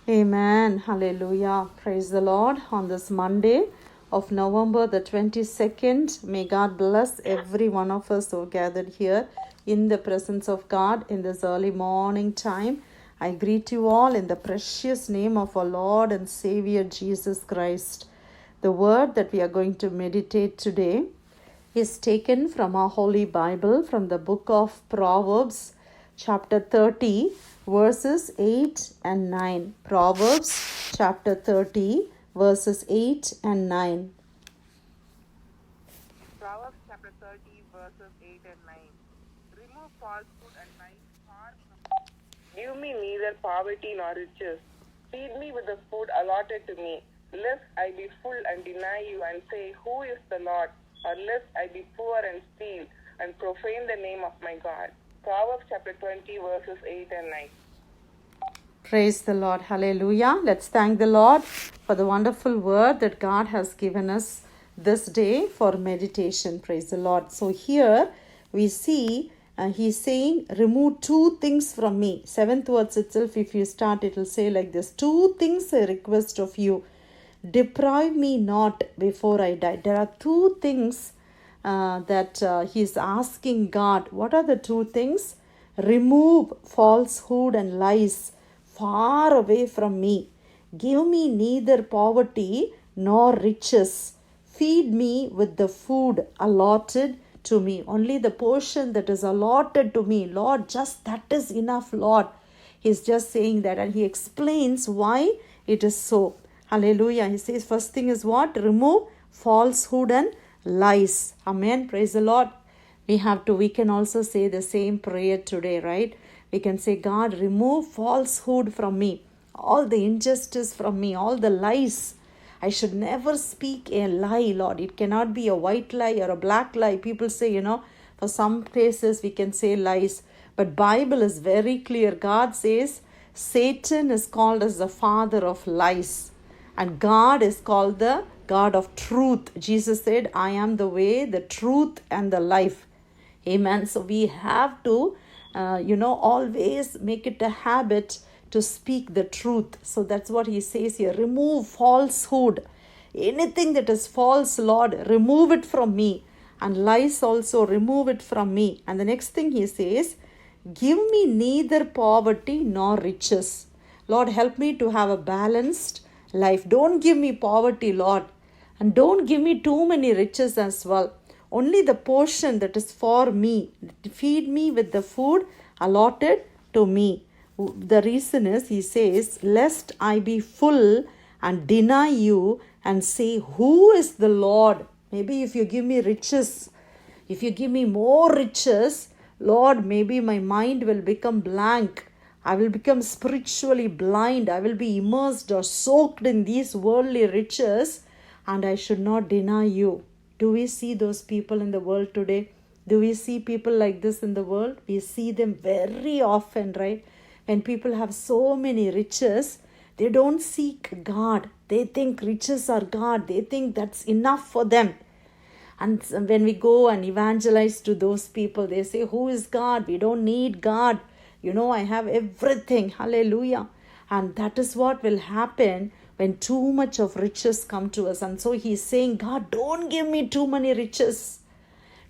Amen. Hallelujah. Praise the Lord. On this Monday of November the 22nd, may God bless every one of us who are gathered here in the presence of God in this early morning time. I greet you all in the precious name of our Lord and Savior Jesus Christ. The word that we are going to meditate today is taken from our Holy Bible from the book of Proverbs, chapter 30, verses 8 and 9. Proverbs, chapter 30, verses 8 and 9. Proverbs chapter 30, verses 8 and 9. Remove falsehood and lies far from me. Give me neither poverty nor riches. Feed me with the food allotted to me, lest I be full and deny you and say, Who is the Lord? Or lest I be poor and steal and profane the name of my God. Proverbs chapter 20, verses 8 and 9. Praise the Lord. Hallelujah. Let's thank the Lord for the wonderful word that God has given us this day for meditation. Praise the Lord. So here we see he's saying, remove two things from me. Seventh words itself, if you start, it will say like this: two things I request of you. Deprive me not before I die. There are two things that he's asking God. What are the two things? Remove falsehood and lies far away from me. Give me neither poverty nor riches. Feed me with the food allotted to me. Only the portion that is allotted to me. Lord, just that is enough, Lord. He's just saying that, and he explains why it is so. Hallelujah. He says, first thing is what? Remove falsehood and lies. Amen. Praise the Lord. We can also say the same prayer today, right? We can say, God, remove falsehood from me, all the injustice from me, all the lies. I should never speak a lie, Lord. It cannot be a white lie or a black lie. People say, for some places we can say lies, but Bible is very clear. God says Satan is called as the father of lies, and God is called the God of truth. Jesus said, I am the way, the truth, and the life. Amen. So we have to, always make it a habit to speak the truth. So that's what he says here. Remove falsehood. Anything that is false, Lord, remove it from me. And lies also, remove it from me. And the next thing he says, give me neither poverty nor riches. Lord, help me to have a balanced life. Don't give me poverty, Lord. And don't give me too many riches as well. Only the portion that is for me. Feed me with the food allotted to me. The reason is, he says, lest I be full and deny you and say, Who is the Lord? Maybe if you give me riches, if you give me more riches, Lord, maybe my mind will become blank. I will become spiritually blind. I will be immersed or soaked in these worldly riches, and I should not deny you. Do we see those people in the world today? Do we see people like this in the world? We see them very often, right? When people have so many riches, they don't seek God. They think riches are God. They think that's enough for them. And when we go and evangelize to those people, they say, Who is God? We don't need God. I have everything. Hallelujah. And that is what will happen when too much of riches come to us. And so he's saying, God, don't give me too many riches.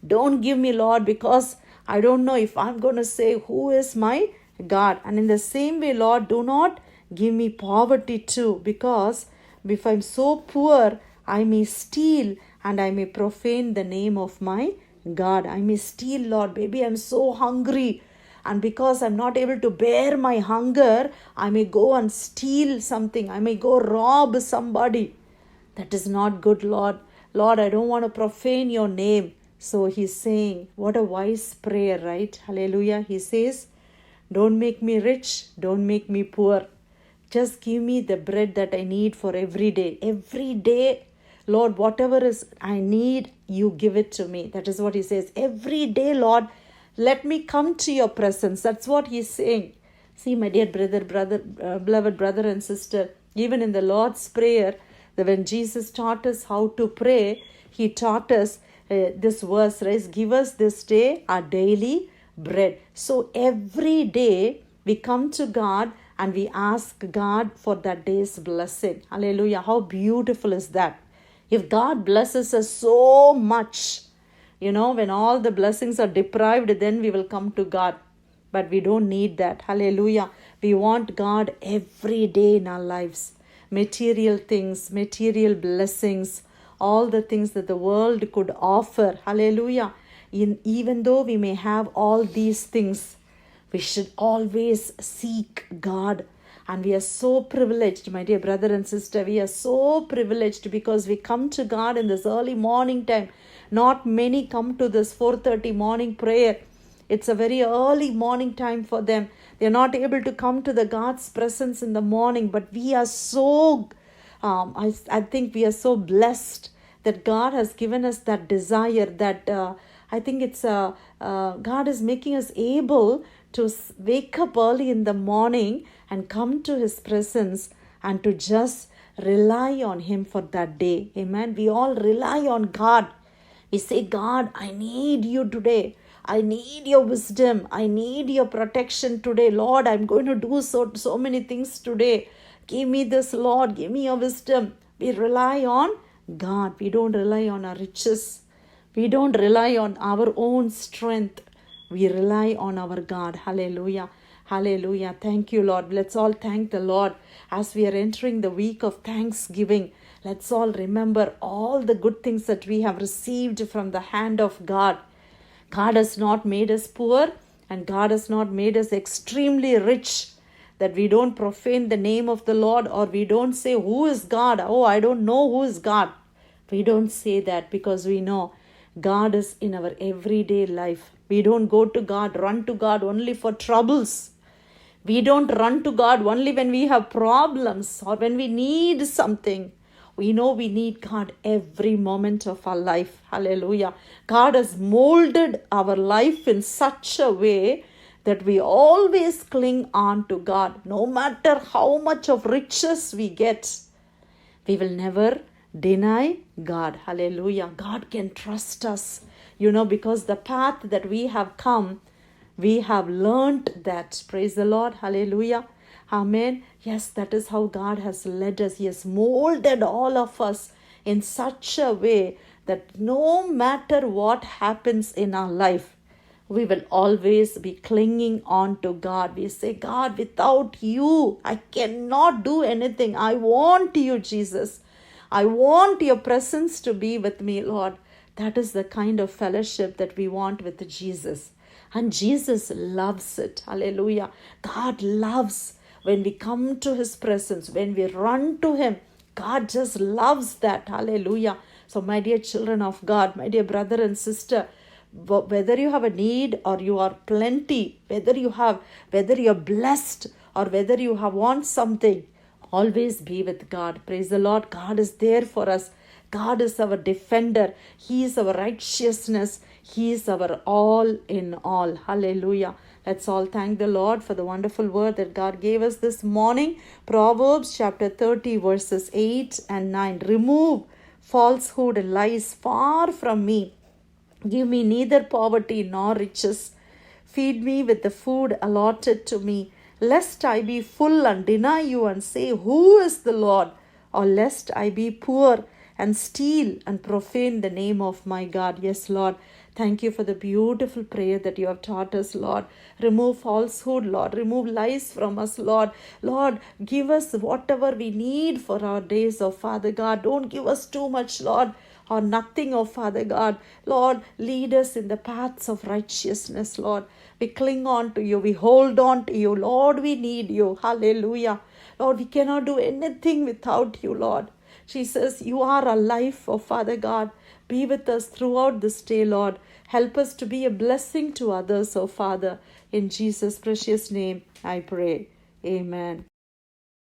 Don't give me, Lord, because I don't know if I'm going to say, Who is my God? And in the same way, Lord, do not give me poverty too, because if I'm so poor, I may steal and I may profane the name of my God. I may steal, Lord. Maybe I'm so hungry, and because I'm not able to bear my hunger, I may go and steal something. I may go rob somebody. That is not good, Lord. Lord, I don't want to profane your name. So he's saying, what a wise prayer, right? Hallelujah. He says, don't make me rich. Don't make me poor. Just give me the bread that I need for every day. Every day, Lord, whatever is I need, you give it to me. That is what he says. Every day, Lord, let me come to your presence. That's what he's saying. See, my dear beloved brother and sister, even in the Lord's Prayer, that when Jesus taught us how to pray, he taught us this verse, right? Give us this day our daily bread. So every day we come to God and we ask God for that day's blessing. Hallelujah. How beautiful is that? If God blesses us so much, when all the blessings are deprived, then we will come to God. But we don't need that. Hallelujah. We want God every day in our lives. Material things, material blessings, all the things that the world could offer. Hallelujah. Even though we may have all these things, we should always seek God. And we are so privileged, my dear brother and sister. We are so privileged because we come to God in this early morning time. Not many come to this 4:30 morning prayer. It's a very early morning time for them. They're not able to come to the God's presence in the morning. But we are so, I think we are so blessed that God has given us that desire, that I think it's God is making us able to wake up early in the morning and come to His presence and to just rely on Him for that day. Amen. We all rely on God. We say, God, I need you today. I need your wisdom. I need your protection today. Lord, I'm going to do so many things today. Give me this, Lord. Give me your wisdom. We rely on God. We don't rely on our riches. We don't rely on our own strength. We rely on our God. Hallelujah. Hallelujah. Thank you, Lord. Let's all thank the Lord as we are entering the week of Thanksgiving. Let's all remember all the good things that we have received from the hand of God. God has not made us poor, and God has not made us extremely rich, that we don't profane the name of the Lord, or we don't say, who is God? Oh, I don't know who is God. We don't say that because we know God is in our everyday life. We don't go to God, run to God only for troubles. We don't run to God only when we have problems or when we need something. We know we need God every moment of our life. Hallelujah. God has molded our life in such a way that we always cling on to God. No matter how much of riches we get, we will never deny God. Hallelujah. God can trust us, because the path that we have come, we have learned that. Praise the Lord. Hallelujah. Amen. Yes, that is how God has led us. He has molded all of us in such a way that no matter what happens in our life, we will always be clinging on to God. We say, God, without you, I cannot do anything. I want you, Jesus. I want your presence to be with me, Lord. That is the kind of fellowship that we want with Jesus. And Jesus loves it. Hallelujah. God loves when we come to His presence, when we run to Him. God just loves that. Hallelujah. So my dear children of God, my dear brother and sister, whether you have a need or you are plenty, whether you're blessed or whether you want something, always be with God. Praise the Lord. God is there for us. God is our defender. He is our righteousness. He is our all in all. Hallelujah. Let's all thank the Lord for the wonderful word that God gave us this morning. Proverbs chapter 30 verses 8 and 9. Remove falsehood and lies far from me. Give me neither poverty nor riches. Feed me with the food allotted to me, lest I be full and deny you and say, who is the Lord? Or lest I be poor and steal and profane the name of my God. Yes, Lord. Thank you for the beautiful prayer that you have taught us, Lord. Remove falsehood, Lord. Remove lies from us, Lord. Lord, give us whatever we need for our days, oh Father God. Don't give us too much, Lord, or nothing, oh Father God. Lord, lead us in the paths of righteousness, Lord. We cling on to you. We hold on to you. Lord, we need you. Hallelujah. Lord, we cannot do anything without you, Lord. Jesus, you are our life, oh Father God. Be with us throughout this day, Lord. Help us to be a blessing to others, oh Father. In Jesus' precious name, I pray. Amen.